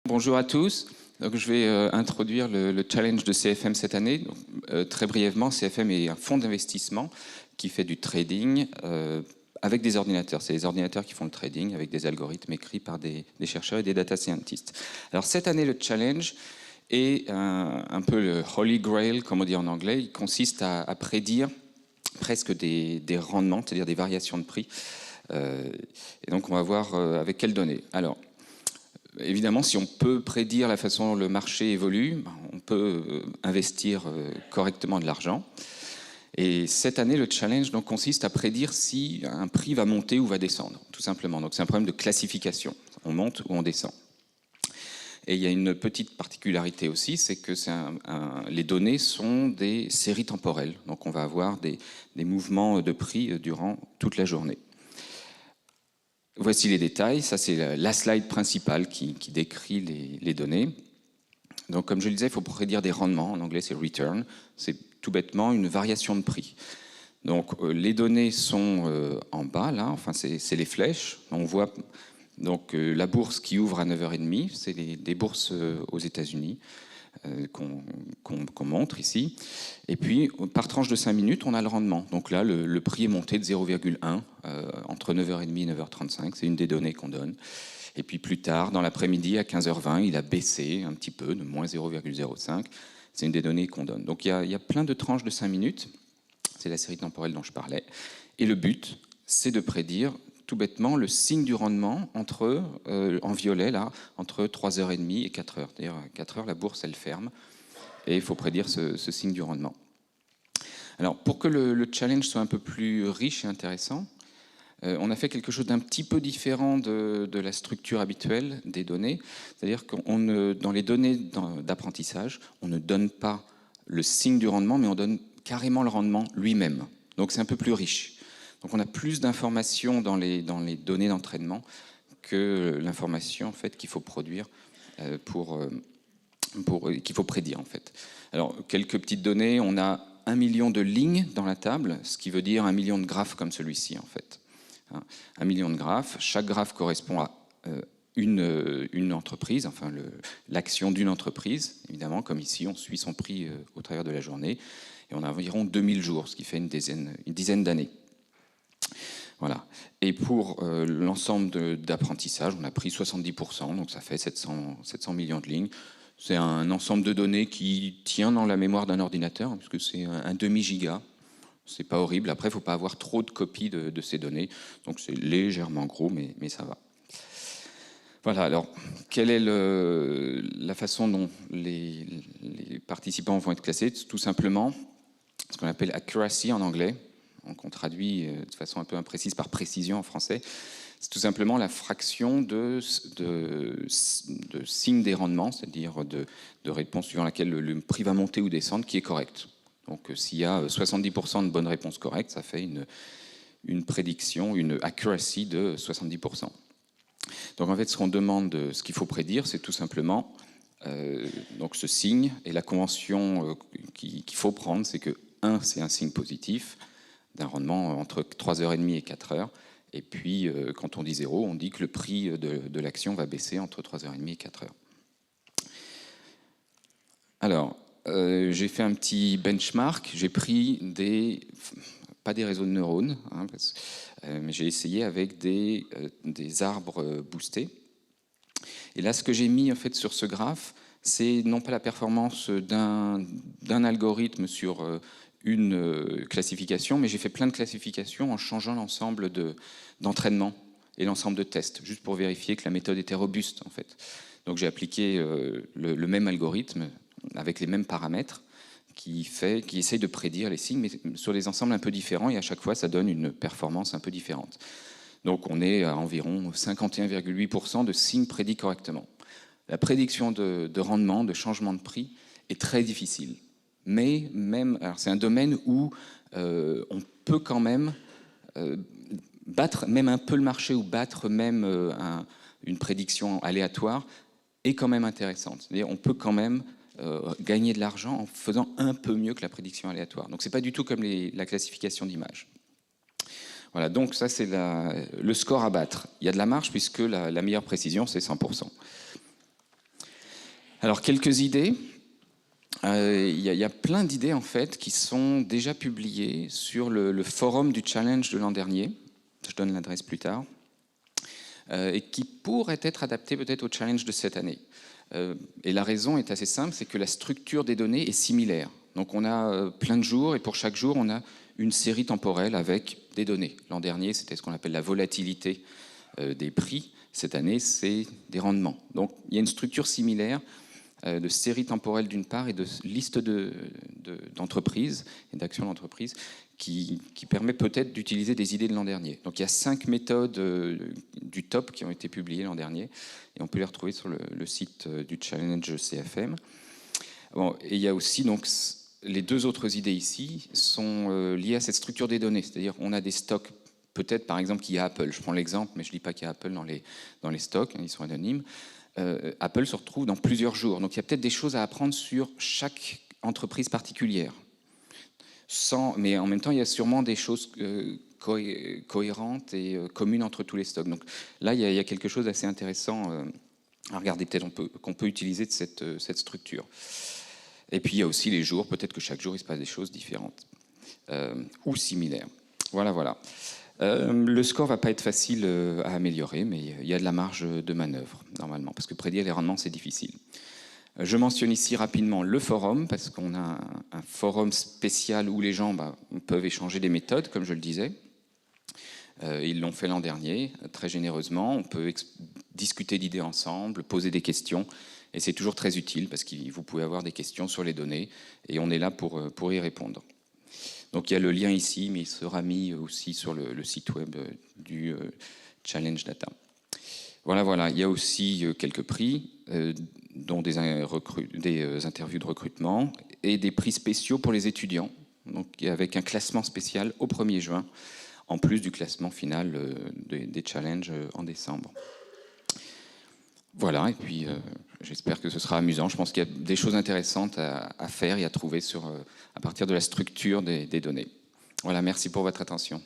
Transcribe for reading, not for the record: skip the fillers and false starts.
Bonjour à tous. Donc, je vais introduire le challenge de CFM cette année. Donc, très brièvement, CFM est un fonds d'investissement qui fait du trading avec des ordinateurs. C'est les ordinateurs qui font le trading avec des algorithmes écrits par des chercheurs et des data scientists. Alors cette année, le challenge est un peu le holy grail, comme on dit en anglais. Il consiste à prédire presque des rendements, c'est-à-dire des variations de prix. Et donc on va voir avec quelles données. Alors, évidemment, si on peut prédire la façon dont le marché évolue, on peut investir correctement de l'argent. Et cette année, le challenge donc, consiste à prédire si un prix va monter ou va descendre, tout simplement. Donc c'est un problème de classification. On monte ou on descend. Et il y a une petite particularité aussi, c'est que les données sont des séries temporelles. Donc on va avoir des mouvements de prix durant toute la journée. Voici les détails. Ça, c'est la slide principale qui décrit les données. Donc, comme je le disais, il faut prédire des rendements. En anglais, c'est return. C'est tout bêtement une variation de prix. Donc, les données sont en bas, là. Enfin, c'est les flèches. On voit donc la bourse qui ouvre à 9h30. C'est des bourses aux États-Unis qu'on montre ici. Et puis, par tranche de 5 minutes, on a le rendement. Donc là, le prix est monté de 0,1 entre 9h30 et 9h35. C'est une des données qu'on donne. Et puis plus tard, dans l'après-midi, à 15h20, il a baissé un petit peu, de moins 0,05. C'est une des données qu'on donne. Donc il y a plein de tranches de 5 minutes. C'est la série temporelle dont je parlais. Et le but, c'est de prédire tout bêtement le signe du rendement en violet, là, entre 3h30 et 4h. C'est-à-dire, à 4h, la bourse, elle ferme. Et il faut prédire ce signe du rendement. Alors, pour que le challenge soit un peu plus riche et intéressant, on a fait quelque chose d'un petit peu différent de la structure habituelle des données. C'est-à-dire que dans les données d'apprentissage, on ne donne pas le signe du rendement, mais on donne carrément le rendement lui-même. Donc c'est un peu plus riche. Donc on a plus d'informations dans les données d'entraînement que l'information en fait, qu'il faut produire qu'il faut prédire en fait. Alors quelques petites données, on a 1 million de lignes dans la table, ce qui veut dire 1 million de graphes comme celui-ci en fait. 1 million de graphes. Chaque graphe correspond à une entreprise, enfin l'action d'une entreprise, évidemment, comme ici, on suit son prix au travers de la journée. Et on a environ 2000 jours, ce qui fait une dizaine d'années. Voilà. Et pour l'ensemble d'apprentissage, on a pris 70%, donc ça fait 700 millions de lignes. C'est un ensemble de données qui tient dans la mémoire d'un ordinateur, puisque c'est un demi-giga. C'est pas horrible. Après, il ne faut pas avoir trop de copies de ces données. Donc, c'est légèrement gros, mais ça va. Voilà. Alors, quelle est la façon dont les participants vont être classés? Tout simplement, ce qu'on appelle accuracy en anglais. Donc, on traduit de façon un peu imprécise par précision en français. C'est tout simplement la fraction de signe des rendements, c'est-à-dire de réponse suivant laquelle le prix va monter ou descendre, qui est correcte. Donc s'il y a 70% de bonnes réponses correctes, ça fait une prédiction, une accuracy de 70%. Donc en fait, ce qu'on demande, ce qu'il faut prédire, c'est tout simplement donc ce signe, et la convention qu'il faut prendre, c'est que 1, c'est un signe positif, d'un rendement entre 3h30 et 4h, et puis quand on dit 0, on dit que le prix de l'action va baisser entre 3h30 et 4h. Alors, j'ai fait un petit benchmark, j'ai pris pas des réseaux de neurones, mais j'ai essayé avec des arbres boostés. Et là, ce que j'ai mis en fait sur ce graphe, c'est non pas la performance d'un algorithme sur une classification, mais j'ai fait plein de classifications en changeant l'ensemble d'entraînement et l'ensemble de tests, juste pour vérifier que la méthode était robuste en fait. Donc j'ai appliqué le même algorithme avec les mêmes paramètres qui essaye de prédire les signes, mais sur des ensembles un peu différents, et à chaque fois, ça donne une performance un peu différente. Donc on est à environ 51,8% de signes prédits correctement. La prédiction de rendement, de changement de prix, est très difficile. Mais alors c'est un domaine où on peut quand même battre même un peu le marché, ou battre même une prédiction aléatoire, est quand même intéressante. C'est-à-dire on peut quand même gagner de l'argent en faisant un peu mieux que la prédiction aléatoire. Donc c'est pas du tout comme la classification d'images. Voilà, donc ça c'est le score à battre. Il y a de la marge puisque la meilleure précision c'est 100%. Alors, quelques idées. Il y a plein d'idées en fait qui sont déjà publiées sur le forum du challenge de l'an dernier. Je donne l'adresse plus tard. Et qui pourraient être adaptées peut-être au challenge de cette année. Et la raison est assez simple, c'est que la structure des données est similaire. Donc on a plein de jours et pour chaque jour, on a une série temporelle avec des données. L'an dernier, c'était ce qu'on appelle la volatilité des prix. Cette année, c'est des rendements. Donc il y a une structure similaire de série temporelle d'une part et de liste d'entreprises et d'actions d'entreprises qui permet peut-être d'utiliser des idées de l'an dernier. Donc il y a 5 méthodes du top qui ont été publiées l'an dernier et on peut les retrouver sur le site du Challenge CFM. Bon, et il y a aussi donc les 2 autres idées ici sont liées à cette structure des données, c'est-à-dire on a des stocks, peut-être par exemple qu'il y a Apple, je prends l'exemple, mais je ne dis pas qu'il y a Apple dans les stocks, hein, ils sont anonymes. Apple se retrouve dans plusieurs jours, donc il y a peut-être des choses à apprendre sur chaque entreprise particulière. Mais en même temps, il y a sûrement des choses cohérentes et communes entre tous les stocks. Donc là, il y a quelque chose d'assez intéressant à regarder, peut-être qu'on peut utiliser de cette structure. Et puis il y a aussi les jours, peut-être que chaque jour il se passe des choses différentes ou similaires. Voilà. Le score ne va pas être facile à améliorer, mais il y a de la marge de manœuvre normalement, parce que prédire les rendements c'est difficile. Je mentionne ici rapidement le forum, parce qu'on a un forum spécial où les gens peuvent échanger des méthodes, comme je le disais. Ils l'ont fait l'an dernier, très généreusement. On peut discuter d'idées ensemble, poser des questions, et c'est toujours très utile, parce que vous pouvez avoir des questions sur les données, et on est là pour y répondre. Donc il y a le lien ici, mais il sera mis aussi sur le site web du Challenge Data. Voilà. Il y a aussi quelques prix, dont des interviews de recrutement et des prix spéciaux pour les étudiants, donc avec un classement spécial au 1er juin, en plus du classement final des challenges en décembre. Voilà, et puis j'espère que ce sera amusant. Je pense qu'il y a des choses intéressantes à faire et à trouver à partir de la structure des données. Voilà, merci pour votre attention.